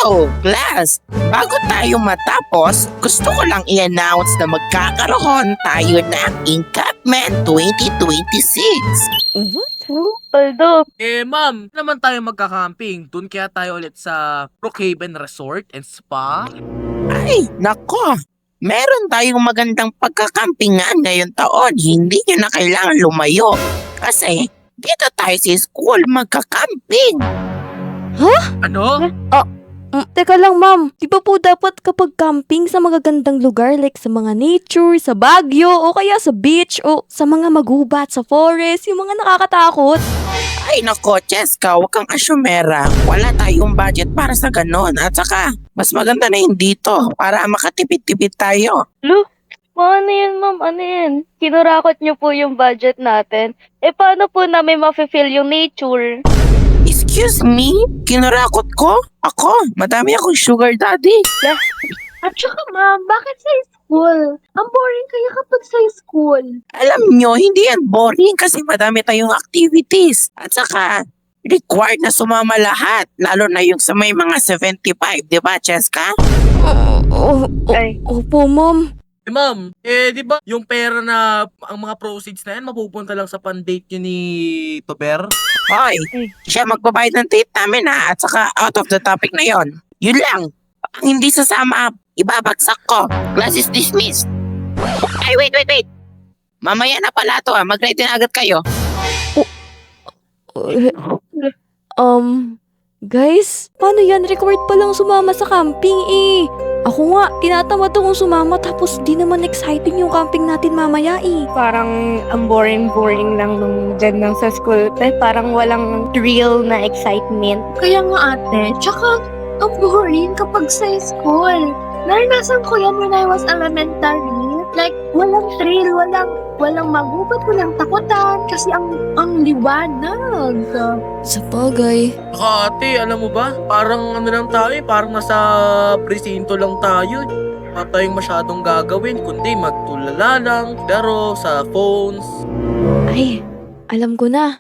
Class, bago tayo matapos, gusto ko lang i-announce na magkakaroon tayo ng Encampment 2026. What? Although, Ma'am, naman tayo magka-camping. Doon kaya tayo ulit sa Brookhaven Resort and Spa. Ay, nako! Meron tayong magandang pagkakampingan ngayon taon. Hindi nyo na kailangan lumayo. Kasi dito tayo sa school magkakamping. Ano? Teka lang, ma'am. Di ba po dapat kapag camping sa magagandang lugar like sa mga nature, sa Baguio, o kaya sa beach, o sa mga magubat, sa forest, yung mga nakakatakot? Ay nako, Cheska, huwag kang asyumera. Wala tayong budget para sa ganon. At saka, mas maganda na yun dito para makatipid-tipid tayo. ano yan ma'am? Ano yan? Kinurakot niyo po yung budget natin. Paano po namin ma-fulfill yung nature? Excuse me? Kinurakot ko? Ako? Madami akong sugar daddy. At saka ma'am, bakit sa school? Ang boring kaya kapag sa school. Alam nyo, hindi yan boring kasi madami tayong activities. At saka, required na sumama lahat. Lalo na yung sa may mga 75, di ba, Cheska? Ay. Opo, ma'am. Ma'am, di ba yung pera na, ang mga proceeds na yan, mapupunta lang sa pan-date nyo ni Tober? Hoy, siya magbabayad ng date namin ha. At saka, out of the topic na yon. Yun lang. Ang hindi sasama, ibabagsak ko. Class is dismissed. Ay, wait. Mamaya na pala to ha. Mag-ready na agad kayo. Guys, paano yan? Required pa lang sumama sa camping eh. Ako nga, tinatamad akong sumama tapos di naman exciting yung camping natin mamaya eh. Parang ang boring-boring lang nung dyan lang sa school. Parang walang thrill na excitement. Kaya nga ate, tsaka ang boring kapag sa school. Naranasan ko yan when I was elementary. Like, walang thrill, walang magubat, walang takutan kasi ang liwanag. Sa bagay. Saka ate, alam mo ba? Parang ano lang tayo, parang nasa presinto lang tayo. Wala tayong masyadong gagawin, kundi magtulala lang, laro sa phones. Ay, alam ko na.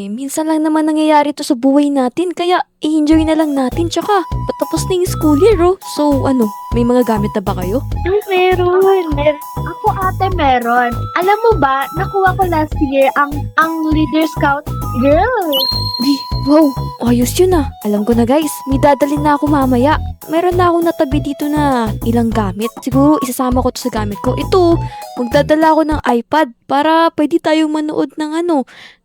Minsan lang naman nangyayari to sa buhay natin kaya i-enjoy na lang natin. Tsaka, patapos na yung school year oh. So, may mga gamit na ba kayo? Meron. Ako ate meron. Alam mo ba, nakuha ko last year ang leader scout girl. Wow, ayos yun ah. Alam ko na guys, may dadalhin na ako mamaya. Meron na akong natabi dito na ilang gamit. Siguro isasama ko to sa gamit ko. Ito, magdadala ako ng iPad para pwede tayong manood ng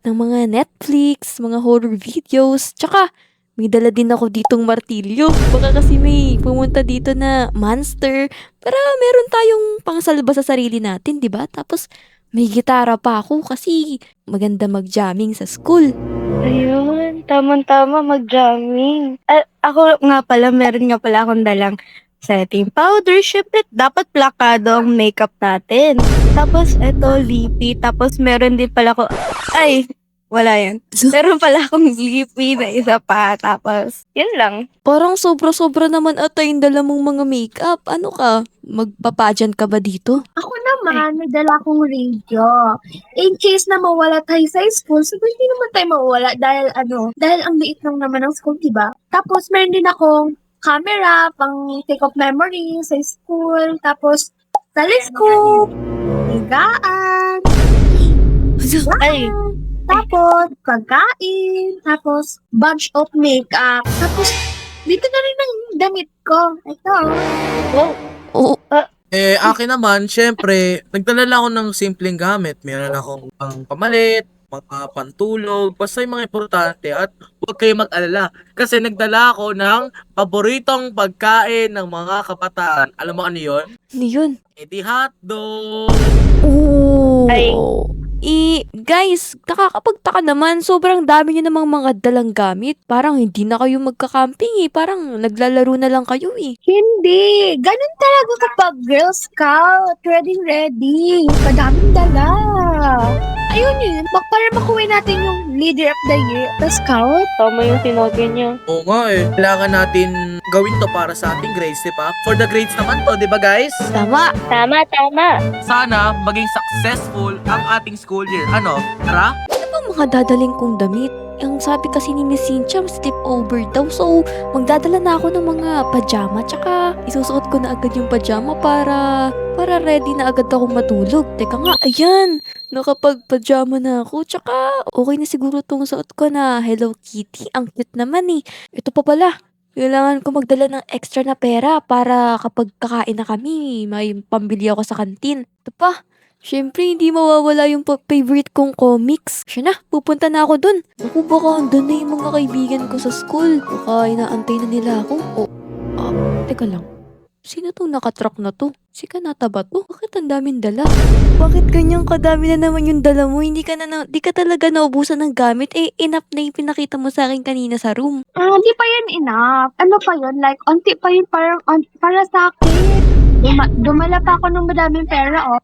ng mga Netflix, mga horror videos. Tsaka, may dala din ako ditong martilyo. Baka kasi may pumunta dito na monster. Para meron tayong pangsalba sa sarili natin, di ba? Tapos, may gitara pa ako kasi maganda mag-jamming sa school. Ayun, tamang-tama mag-jamming. Ako nga pala, meron nga pala akong dalang setting powder. Syempre, dapat plakado ang makeup natin. Tapos, eto, lippy. Tapos, meron din pala ako... Ay, wala yan. Meron pala akong lippy na isa pa. Tapos, yun lang. Parang sobra-sobra naman ata yung dala mong mga makeup. Ano ka? Magpapajan ka ba dito? Ako naman, may dala akong radio. In case na mawala tayo sa school, so hindi naman tayo mawala dahil ang liit lang naman ng school, diba? Tapos, meron din akong camera, pang take of memory sa school. Tapos, telescope, higaan, Ay, tapos, pagkain, tapos, bunch of makeup. Tapos, dito na rin ang damit ko. Ito. Oo. Akin naman, syempre, nagdala lang ako ng simpleng gamit. Meron akong pamalit, mga pantulog, basta yung mga importante at huwag kayo mag-alala. Kasi nagdala ako ng paboritong pagkain ng mga kabataan. Alam mo ano yun? Ano yun? Di hotdog! Oo. Ay. Guys, nakakapagtaka naman. Sobrang dami nyo namang mga dalang gamit. Parang hindi na kayo magka-camping eh. Parang naglalaro na lang kayo eh. Hindi. Ganun talaga kapag Girl Scout. Ready. Madaming dala. Ayun yun. Para makuha natin yung Leader of the Year, the Scout. tama yung sinabi niya. Oo nga eh. Kailangan natin gawin to para sa ating grades, di ba? For the grades naman to, di ba guys? Tama. Tama. Sana maging successful ang ating school year. Ano? Tara? Ano ba mga dadaling kong damit? ang sabi kasi ni Miss Cynthia, sleepover daw. So, magdadala na ako ng mga pajama. Tsaka, isusuot ko na agad yung pajama para ready na agad ako matulog. Teka nga, ayan! Nakapag-pajama na ako. Tsaka, okay na siguro tong suot ko na Hello Kitty. Ang cute naman eh. Ito pa pala. Kailangan ko magdala ng extra na pera para kapag kakain na kami, may pambili ako sa kantin. Ito pa, syempre hindi mawawala yung favorite kong comics. Siya na, pupunta na ako dun. Ako baka andun na yung mga kaibigan ko sa school. Baka inaantay na nila ako. Teka lang. Sino tong nakatruck na to? Si Kanata ba to? Bakit ang daming dala? Bakit ganyang kadami na naman yung dala mo? Di ka talaga naubusan ng gamit. Enough na yung pinakita mo sa akin kanina sa room. Hindi pa yun enough. Ano pa yun? Like, onti pa yun para sa akin. Dumala pa ako ng madaming pera, oh.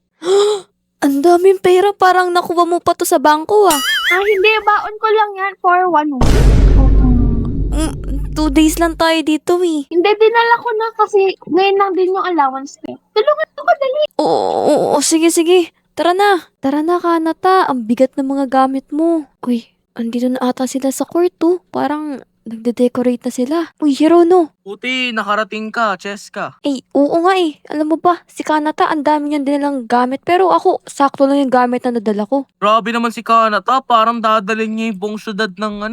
Ang daming pera, parang nakuha mo pa to sa bangko ah. Hindi, baon ko lang yan for 1 week. 2 days lang tayo dito eh. Hindi, dinala ko na kasi ngayon lang din yung allowance ko. Tulungan ako, dali. Oo, sige. Tara na, Kanata. Ang bigat ng mga gamit mo. Uy, andito na ata sila sa court oh. Parang nagde-decorate na sila. Uy, Hirono. Puti, nakarating ka, Cheska. Oo nga eh. Alam mo ba, si Kanata, ang dami niyan dinalang gamit. Pero ako, sakto lang yung gamit na nadala ko. Grabe naman si Kanata, parang dadalhin niya yung buong syudad ng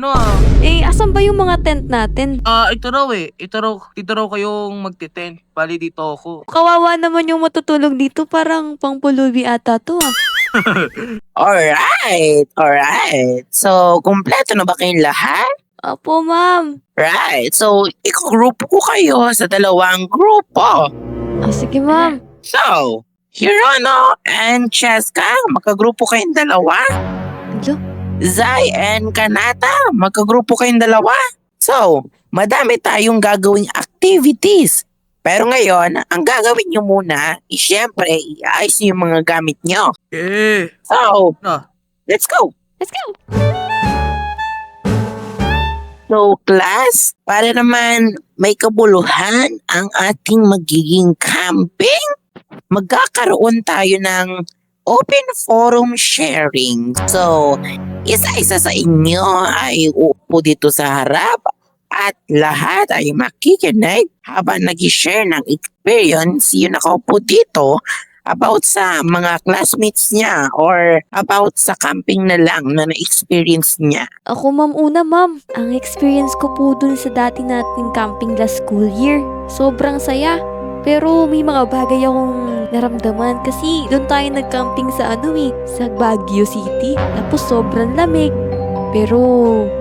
Asan ba yung mga tent natin? Ito raw eh. Dito raw kayong magti-tent. Bali dito ako. Kawawa naman yung matutulog dito. Parang pangpulubi ata to ah. Alright. So, kumpleto na ba kayong lahat? Apo, ma'am. Right. So, i-group ko kayo sa dalawang grupo. Sige, ma'am. So, Hirono and Cheska, magkagrupo kayong dalawa. Hello? Zai and Kanata, magkagrupo kayong dalawa. So, madami tayong gagawing activities. Pero ngayon, ang gagawin nyo muna, syempre, iayos nyo yung mga gamit nyo. So, let's go! Let's go! So, class, para naman may kabuluhan ang ating magiging camping, magkakaroon tayo ng open forum sharing. So, isa-isa sa inyo ay uupo dito sa harap at lahat ay makikinig habang nag-share ng experience yung nakaupo dito about sa mga classmates niya or about sa camping na lang na na-experience niya. Ako, ma'am, una, ma'am. Ang experience ko po dun sa dati nating camping last school year, sobrang saya. Pero may mga bagay akong naramdaman kasi doon tayo nag-camping sa sa Baguio City. Tapos sobrang lamig. Pero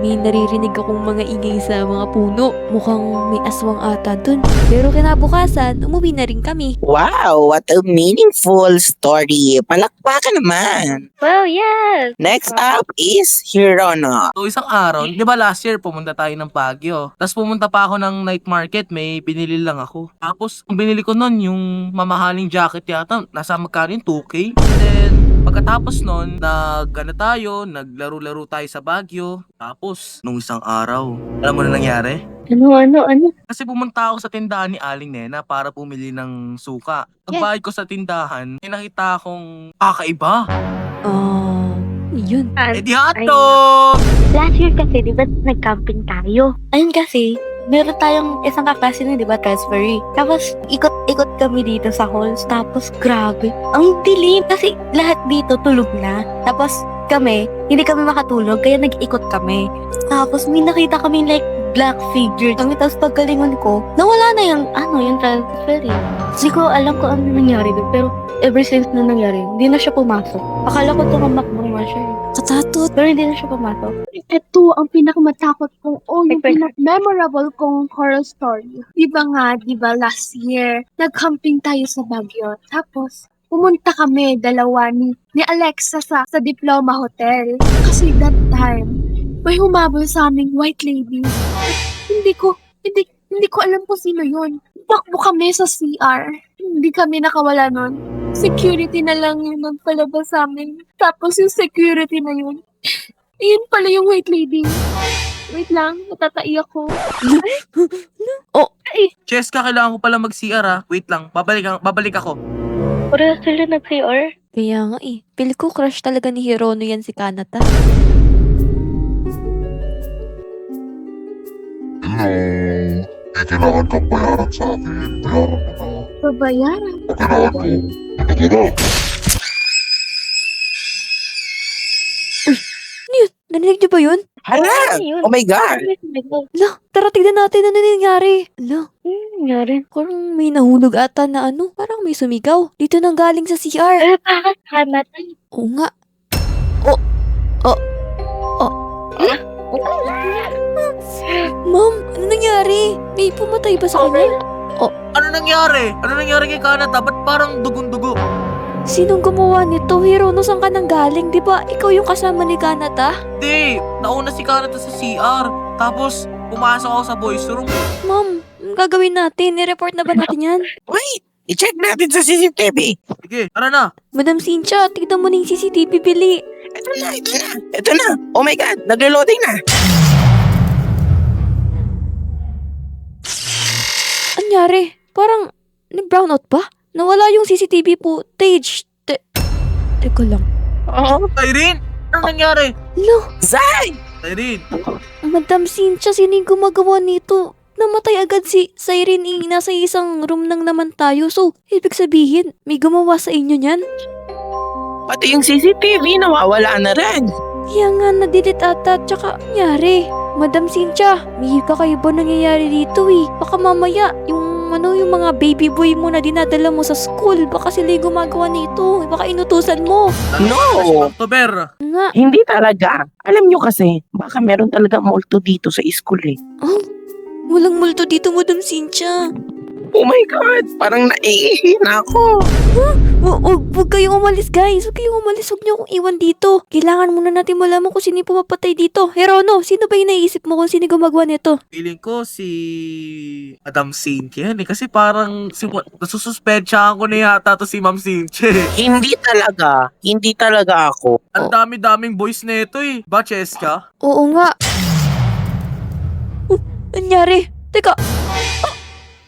may naririnig akong mga ingay sa mga puno. Mukhang may aswang ata dun. Pero kinabukasan, umuwi na rin kami. Wow, what a meaningful story. Palakpakan naman. Well, yes. Next up is Hirono. So, isang araw, di ba last year pumunta tayo ng Baguio. Tapos pumunta pa ako ng night market, may binili lang ako. Tapos, ang binili ko nun, yung mamahaling jacket yata, nasa magkano yung 2K. And then, pagkatapos nun, naglaro-laro tayo sa Baguio. Tapos, nung isang araw, alam mo na nangyari? Ano? Kasi pumunta ako sa tindahan ni Aling Nena para pumili ng suka. Pagbayad ko sa tindahan, may nakita akong kakaiba. Yun. Di hotdog! Last year kasi, di ba, nag-camping tayo? Ayun kasi, meron tayong isang kaklase na, di ba, transferee. Tapos, ikot kami dito sa halls. Tapos, grabe. Ang dilim. Kasi lahat dito tulog na. Tapos, kami, hindi kami makatulog. Kaya nag-ikot kami. Tapos, may nakita kami like black figure. Tapos, pagkalingon ko, nawala na yung transferee. Hindi ko alam kung ano nangyari doon. Pero, ever since na nangyari, hindi na siya pumasok. Akala ko tumamakbo nga siya. Katatot. Pero hindi na siya pumasok. Ito ang pinakamatakot kong yung memorable kong horror story. Di ba last year, nag-camping tayo sa Baguio. Tapos, pumunta kami, dalawa ni Alexa sa Diploma Hotel. Kasi that time, may humabol sa aming white lady. Hindi ko alam kung sino yun. Takbo kami sa CR. Hindi kami nakawala nun. Security na lang yun nagpalabas sa amin. Tapos yung security na yun, ayun pala yung white lady. Wait lang, natatai ako. Cheska, kailangan ko pala mag-CR ha. Wait lang, babalik ako. Pura sila nag-CR. Kaya nga Feel ko crush talaga ni Hirono yan si Kanata. may kailangan kang bayaran sa akin. Bayaran mo na. Babayaran. Pag kailangan mo, ito na. Narinig niyo ba yun? Hala! Ano yun? Oh my God! Ala, tara tignan natin ano nangyari. Ala, Nangyari. parang may nahulog ata na ano. Parang may sumigaw. Dito nang galing sa CR. Bakit kamatay? Oo nga. Ma'am, ano nangyari? May pumatay ba sa kanya? Ano nangyari? Ano nangyari kay Kanata? Ba't parang dugon-dugo? Sinong gumawa nito? Hirono, saan ka nang galing? Di ba ikaw yung kasama ni Kanata? Hindi, nauna si Kanata sa CR. Tapos, pumasok ako sa boys room. Ma'am, anong gagawin natin? I-report na ba natin yan? Wait! I-check natin sa CCTV. Sige, tara na. Madam Cynthia, tignan mo na yung CCTV, Bili. Ito na, ito na. Ito na. Oh my God, naglo-loading na. Anyari? Parang, nag-brownout ba? Nawala yung CCTV footage. Teka lang. Oo. Irene, ano nangyari? Lo, Zay! Irene, Madam Cynthia, sino yung gumagawa nito? Namatay agad si Siren, nasa isang room lang naman tayo. So, ibig sabihin, may gumawa sa inyo niyan? Pati yung CCTV nawawala na rin. Kaya nga na-delete ata, tsaka nangyari. Madam Cynthia, may kakaiba nangyayari dito eh. Baka mamaya, yung mga baby boy mo na dinadala mo sa school, baka sila yung gumagawa nito. Baka inutusan mo. No! October. Nga, Hindi talaga. Alam nyo kasi, baka meron talaga multo dito sa school eh. walang multo dito, Madam Cynthia. Oh my God! Parang naiihi na ako. Huwag kayong umalis, guys. Huwag kayong umalis. Huwag niyo akong iwan dito. Kailangan muna natin malaman kung sino yung pumapatay dito. Herono, sino ba yung naisip mo kung sino gumagawa nito? Feeling ko si Madam Cynthia yan eh. Kasi parang nasususpensyahan ko na yata to si Ma'am Cynthia eh. Hindi talaga. Hindi talaga ako. Ang dami-daming boys na ito eh. Ba, Cheska? Oo nga. Anyari? Teka.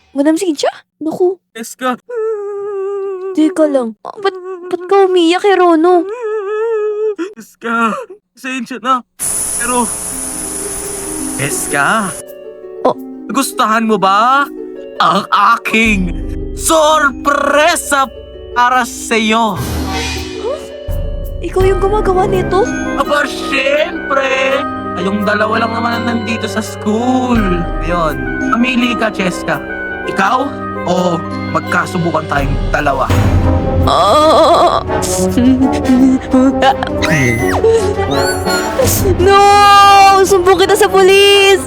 Madam Cynthia? Naku, Cheska. teka lang. Ba't ka umiyak, Herono? Cheska. Pasensya na. Pero... Cheska. Oh. Gustahan mo ba ang aking sorpresa para sa'yo? Ikaw yung gumagawa nito? Aba, syempre! Kayong dalawa lang naman ang nandito sa school. Ngayon, mamili ka, Cheska. Ikaw o magkasubukan tayong dalawa? No! Sumbong kita sa polis!